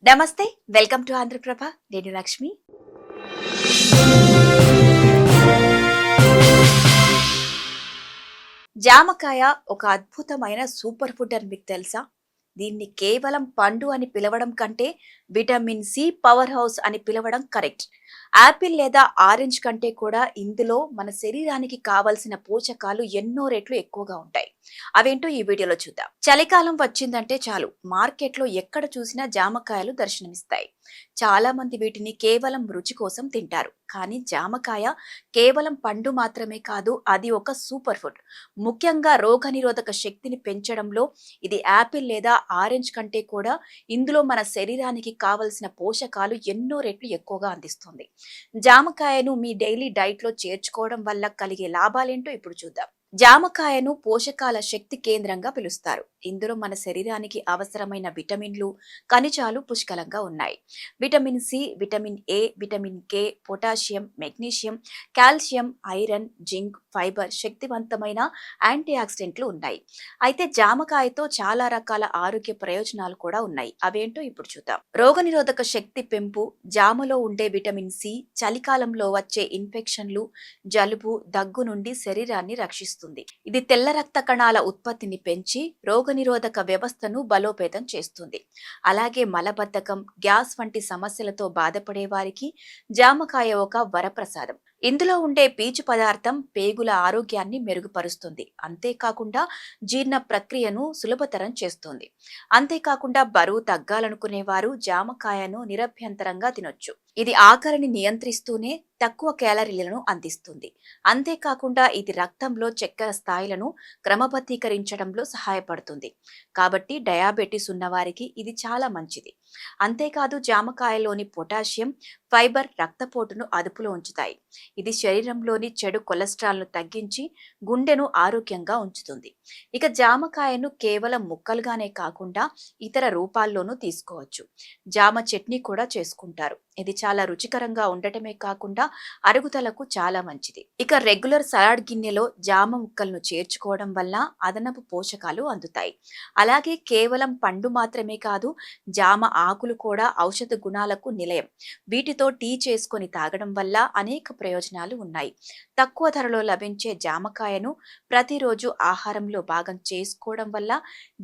నమస్తే, welcome to Andhraprabha. నేను లక్ష్మి. జామకాయ ఒక అద్భుతమైన సూపర్ ఫుడ్ అని మీకు తెలుసా? దీన్ని కేవలం పండు అని పిలవడం కంటే విటమిన్ సి పవర్ హౌస్ అని పిలవడం కరెక్ట్. యాపిల్ లేదా ఆరెంజ్ కంటే కూడా ఇందులో మన శరీరానికి కావలసిన పోషకాలు ఎన్నో రెట్లు ఎక్కువగా ఉంటాయి. అవేంటో ఈ వీడియోలో చూద్దాం. చలికాలం వచ్చిందంటే చాలు మార్కెట్లో ఎక్కడ చూసినా జామకాయలు దర్శనమిస్తాయి. చాలా మంది వీటిని కేవలం రుచి కోసం తింటారు. కానీ జామకాయ కేవలం పండు మాత్రమే కాదు, అది ఒక సూపర్ ఫుడ్. ముఖ్యంగా రోగనిరోధక శక్తిని పెంచడంలో ఇది యాపిల్ లేదా ఆరెంజ్ కంటే కూడా ఇందులో మన శరీరానికి కావలసిన పోషకాలు ఎన్నో రెట్లు ఎక్కువగా అందిస్తుంది. జామకాయను మీ డైలీ డైట్ లో చేర్చుకోవడం వల్ల కలిగే లాభాలేంటో ఇప్పుడు చూద్దాం. జామకాయను పోషకాల శక్తి కేంద్రంగా పిలుస్తారు. ఇందులో మన శరీరానికి అవసరమైన విటమిన్లు, ఖనిజాలు పుష్కలంగా ఉన్నాయి. Vitamin C, vitamin A, vitamin K, potassium, magnesium, calcium, iron, zinc, fibre, శక్తివంతమైన యాంటీ ఆక్సిడెంట్లు ఉన్నాయి. అయితే జామకాయతో చాలా రకాల ఆరోగ్య ప్రయోజనాలు కూడా ఉన్నాయి. అవేంటో ఇప్పుడు చూద్దాం. రోగనిరోధక శక్తి పెంపు. జామలో ఉండే విటమిన్ సి చలికాలంలో వచ్చే ఇన్ఫెక్షన్లు, జలుబు, దగ్గు నుండి శరీరాన్ని రక్షిస్తుంది. ఇది తెల్ల రక్త కణాల ఉత్పత్తిని పెంచి రోగనిరోధక వ్యవస్థను బలోపేతం చేస్తుంది. అలాగే మలబద్ధకం, గ్యాస్ వంటి సమస్యలతో బాధపడే వారికి జామకాయ ఒక వరప్రసాదం. ఇందులో ఉండే పీచు పదార్థం పేగుల ఆరోగ్యాన్ని మెరుగుపరుస్తుంది. అంతేకాకుండా జీర్ణ ప్రక్రియను సులభతరం చేస్తుంది. అంతేకాకుండా బరువు తగ్గాలనుకునే వారు జామకాయను నిరభ్యంతరంగా తినొచ్చు. ఇది ఆకలిని నియంత్రిస్తూనే తక్కువ క్యాలరీలను అందిస్తుంది. అంతేకాకుండా ఇది రక్తంలో చక్కెర స్థాయిలను క్రమబద్ధీకరించడంలో సహాయపడుతుంది. కాబట్టి డయాబెటిస్ ఉన్నవారికి ఇది చాలా మంచిది. అంతేకాదు జామకాయలోని పొటాషియం, ఫైబర్ రక్తపోటును అదుపులో ఉంచుతాయి. ఇది శరీరంలోని చెడు కొలెస్ట్రాల్ను తగ్గించి గుండెను ఆరోగ్యంగా ఉంచుతుంది. ఇక జామకాయను కేవలం ముక్కలుగానే కాకుండా ఇతర రూపాల్లోనూ తీసుకోవచ్చు. జామ చట్నీ కూడా చేసుకుంటారు. ఇది చాలా రుచికరంగా ఉండటమే కాకుండా అరుగుదలకు చాలా మంచిది. ఇక రెగ్యులర్ సలాడ్ గిన్నెలో జామ ముక్కలను చేర్చుకోవడం వల్ల అదనపు పోషకాలు అందుతాయి. అలాగే కేవలం పండు మాత్రమే కాదు, జామ ఆకులు కూడా ఔషధ గుణాలకు నిలయం. వీటితో టీ చేసుకొని తాగడం వల్ల అనేక ప్రయోజనాలు ఉన్నాయి. తక్కువ ధరలో లభించే జామకాయను ప్రతిరోజు ఆహారంలో భాగం చేసుకోవడం వల్ల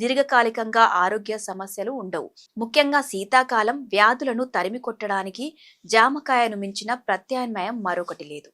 దీర్ఘకాలికంగా ఆరోగ్య సమస్యలు ఉండవు. ముఖ్యంగా శీతాకాలం వ్యాధులను తరిమి కొట్టడానికి జామకాయను మించిన ప్రత్యామ్నాయం మరొకటి లేదు.